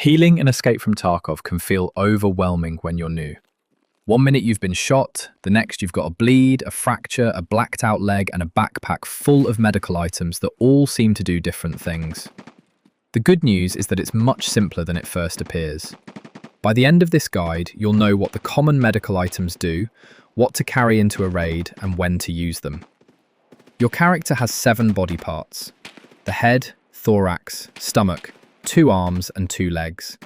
Healing and escape from Tarkov can feel overwhelming when you're new. One minute you've been shot, the next you've got a bleed, a fracture, a blacked out leg, and a backpack full of medical items that all seem to do different things. The good news is that it's much simpler than it first appears. By the end of this guide, you'll know what the common medical items do, what to carry into a raid, and when to use them. Your character has 7 body parts: the head, thorax, stomach, 2 arms and 2 legs.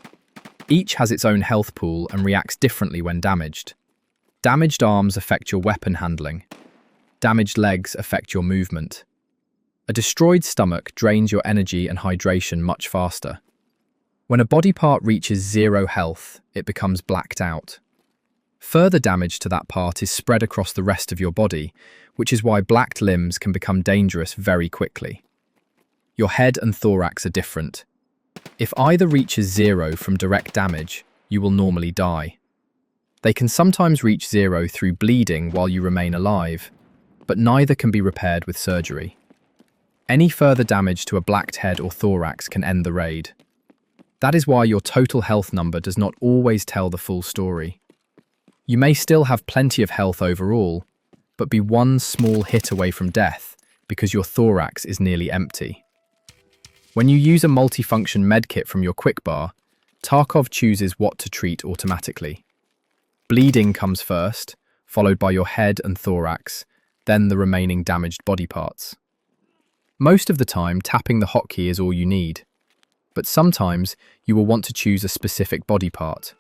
Each has its own health pool and reacts differently when damaged. Damaged arms affect your weapon handling. Damaged legs affect your movement. A destroyed stomach drains your energy and hydration much faster. When a body part reaches 0 health, it becomes blacked out. Further damage to that part is spread across the rest of your body, which is why blacked limbs can become dangerous very quickly. Your head and thorax are different. If either reaches 0 from direct damage, you will normally die. They can sometimes reach 0 through bleeding while you remain alive, but neither can be repaired with surgery. Any further damage to a blacked head or thorax can end the raid. That is why your total health number does not always tell the full story. You may still have plenty of health overall, but be one small hit away from death because your thorax is nearly empty. When you use a multifunction medkit from your quick bar, Tarkov chooses what to treat automatically. Bleeding comes first, followed by your head and thorax, then the remaining damaged body parts. Most of the time, tapping the hotkey is all you need, but sometimes you will want to choose a specific body part.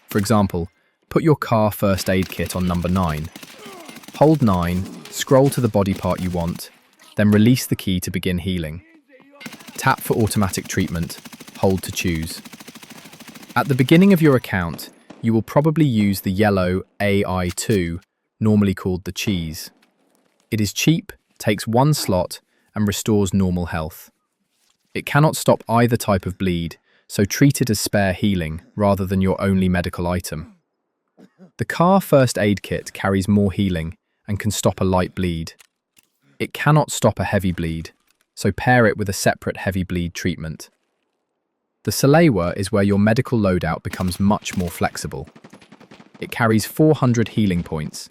For example, put your car first aid kit on number 9. Hold 9, scroll to the body part you want, then release the key to begin healing. Tap for automatic treatment, hold to choose. At the beginning of your account, you will probably use the yellow AI2, normally called the cheese. It is cheap, takes 1 slot, and restores normal health. It cannot stop either type of bleed, so treat it as spare healing rather than your only medical item. The car first aid kit carries more healing and can stop a light bleed. It cannot stop a heavy bleed, so pair it with a separate heavy bleed treatment. The Salewa is where your medical loadout becomes much more flexible. It carries 400 healing points,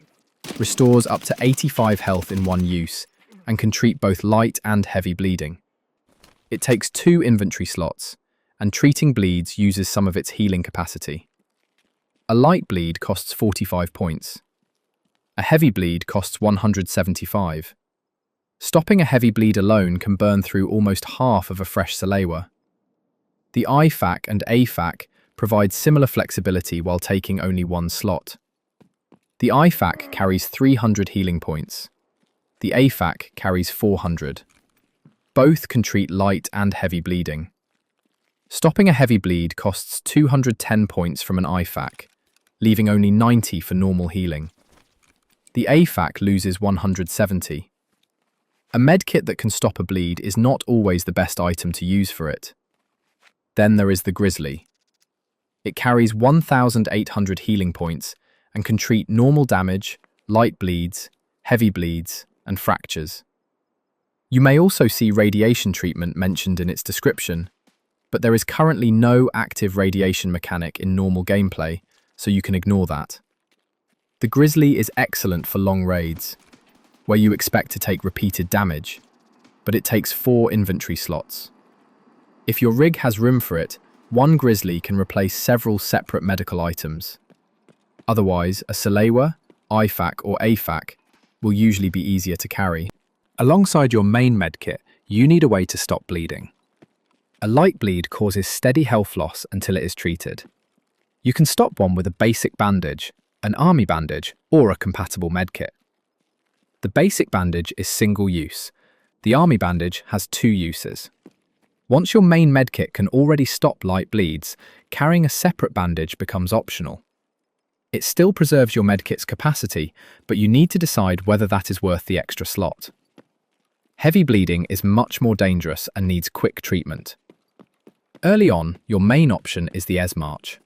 restores up to 85 health in one use, and can treat both light and heavy bleeding. It takes 2 inventory slots, and treating bleeds uses some of its healing capacity. A light bleed costs 45 points. A heavy bleed costs 175. Stopping a heavy bleed alone can burn through almost half of a fresh Salewa. The IFAK and AFAK provide similar flexibility while taking only 1 slot. The IFAK carries 300 healing points. The AFAK carries 400. Both can treat light and heavy bleeding. Stopping a heavy bleed costs 210 points from an IFAK, leaving only 90 for normal healing. The AFAK loses 170. A medkit that can stop a bleed is not always the best item to use for it. Then there is the Grizzly. It carries 1,800 healing points and can treat normal damage, light bleeds, heavy bleeds, and fractures. You may also see radiation treatment mentioned in its description, but there is currently no active radiation mechanic in normal gameplay, so you can ignore that. The Grizzly is excellent for long raids, where you expect to take repeated damage, but it takes 4 inventory slots. If your rig has room for it, one Grizzly can replace several separate medical items. Otherwise, a Salewa, IFAK or AFAK will usually be easier to carry. Alongside your main medkit, you need a way to stop bleeding. A light bleed causes steady health loss until it is treated. You can stop one with a basic bandage, an army bandage, or a compatible medkit. The basic bandage is single use. The army bandage has 2 uses. Once your main medkit can already stop light bleeds, carrying a separate bandage becomes optional. It still preserves your medkit's capacity, but you need to decide whether that is worth the extra slot. Heavy bleeding is much more dangerous and needs quick treatment. Early on, your main option is the S-March.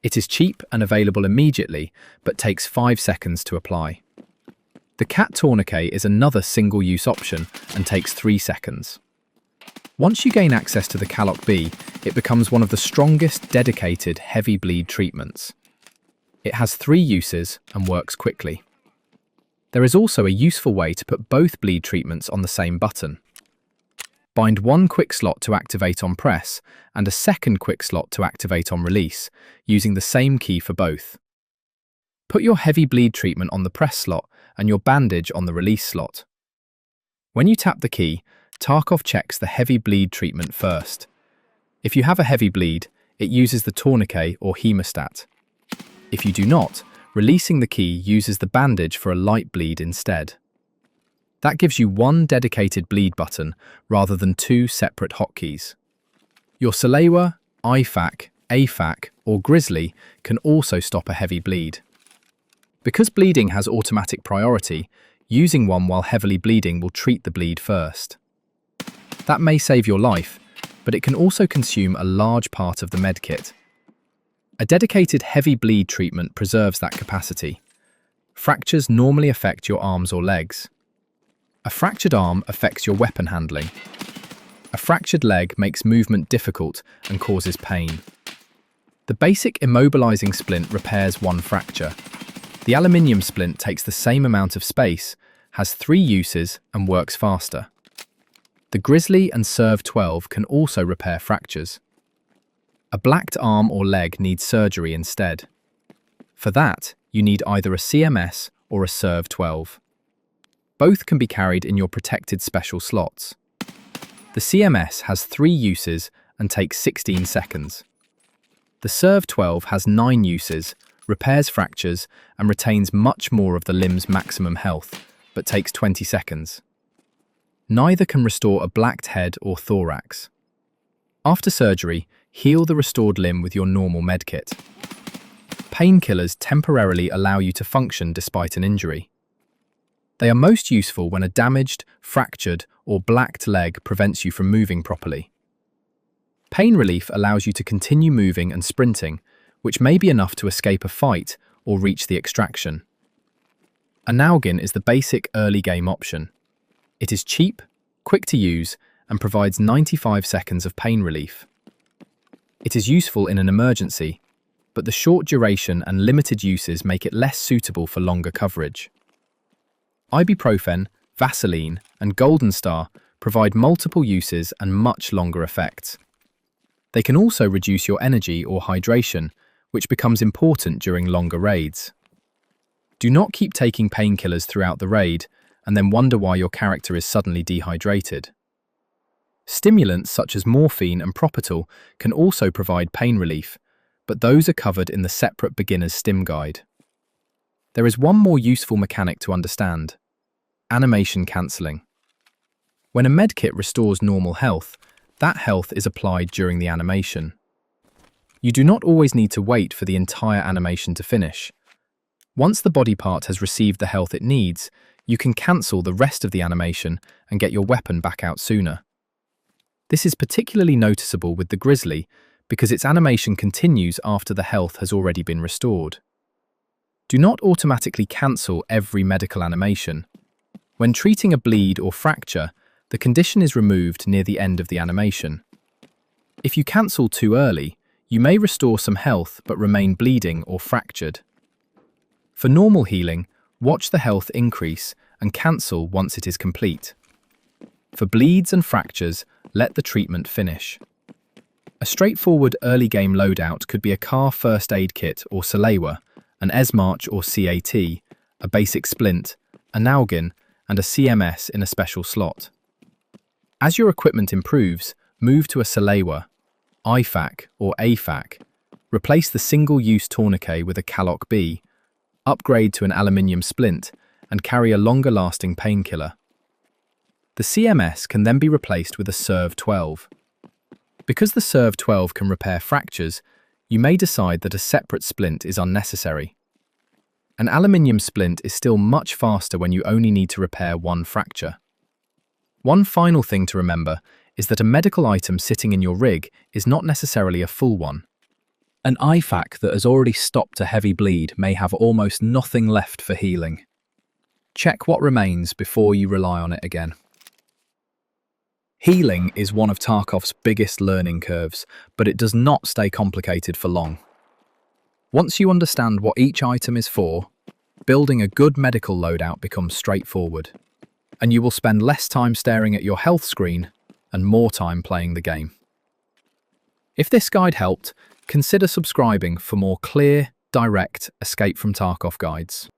It is cheap and available immediately, but takes 5 seconds to apply. The cat tourniquet is another single-use option and takes 3 seconds. Once you gain access to the Caloc B, it becomes one of the strongest dedicated heavy bleed treatments. It has 3 uses and works quickly. There is also a useful way to put both bleed treatments on the same button. Bind one quick slot to activate on press and a second quick slot to activate on release, using the same key for both. Put your heavy bleed treatment on the press slot and your bandage on the release slot. When you tap the key, Tarkov checks the heavy bleed treatment first. If you have a heavy bleed, it uses the tourniquet or hemostat. If you do not, releasing the key uses the bandage for a light bleed instead. That gives you one dedicated bleed button rather than 2 separate hotkeys. Your Salewa, IFAK, AFAK or Grizzly can also stop a heavy bleed. Because bleeding has automatic priority, using one while heavily bleeding will treat the bleed first. That may save your life, but it can also consume a large part of the medkit. A dedicated heavy bleed treatment preserves that capacity. Fractures normally affect your arms or legs. A fractured arm affects your weapon handling. A fractured leg makes movement difficult and causes pain. The basic immobilizing splint repairs one fracture. The aluminium splint takes the same amount of space, has 3 uses and works faster. The Grizzly and Surv12 can also repair fractures. A blacked arm or leg needs surgery instead. For that, you need either a CMS or a Surv12. Both can be carried in your protected special slots. The CMS has 3 uses and takes 16 seconds. The Surv12 has 9 uses, repairs fractures, and retains much more of the limb's maximum health, but takes 20 seconds. Neither can restore a blacked head or thorax. After surgery, heal the restored limb with your normal medkit. Painkillers temporarily allow you to function despite an injury. They are most useful when a damaged, fractured, or blacked leg prevents you from moving properly. Pain relief allows you to continue moving and sprinting, which may be enough to escape a fight or reach the extraction. A Nalgin is the basic early game option. It is cheap, quick to use, and provides 95 seconds of pain relief. It is useful in an emergency, but the short duration and limited uses make it less suitable for longer coverage. Ibuprofen, Vaseline, and Golden Star provide multiple uses and much longer effects. They can also reduce your energy or hydration, which becomes important during longer raids. Do not keep taking painkillers throughout the raid and then wonder why your character is suddenly dehydrated. Stimulants such as morphine and Propital can also provide pain relief, but those are covered in the separate beginner's stim guide. There is one more useful mechanic to understand: animation cancelling. When a medkit restores normal health, that health is applied during the animation. You do not always need to wait for the entire animation to finish. Once the body part has received the health it needs, you can cancel the rest of the animation and get your weapon back out sooner. This is particularly noticeable with the Grizzly because its animation continues after the health has already been restored. Do not automatically cancel every medical animation. When treating a bleed or fracture, the condition is removed near the end of the animation. If you cancel too early, you may restore some health but remain bleeding or fractured. For normal healing, watch the health increase and cancel once it is complete. For bleeds and fractures, let the treatment finish. A straightforward early game loadout could be a car first aid kit or Salewa, an ESMarch or CAT, a basic splint, a Nalgin, and a CMS in a special slot. As your equipment improves, move to a Salewa, IFAK or AFAK, replace the single-use tourniquet with a Caloc B, upgrade to an aluminium splint, and carry a longer-lasting painkiller. The CMS can then be replaced with a Surv12. Because the Surv12 can repair fractures, you may decide that a separate splint is unnecessary. An aluminium splint is still much faster when you only need to repair one fracture. One final thing to remember is that a medical item sitting in your rig is not necessarily a full one. An IFAK that has already stopped a heavy bleed may have almost nothing left for healing. Check what remains before you rely on it again. Healing is one of Tarkov's biggest learning curves, but it does not stay complicated for long. Once you understand what each item is for, building a good medical loadout becomes straightforward, and you will spend less time staring at your health screen and more time playing the game. If this guide helped, consider subscribing for more clear, direct Escape from Tarkov guides.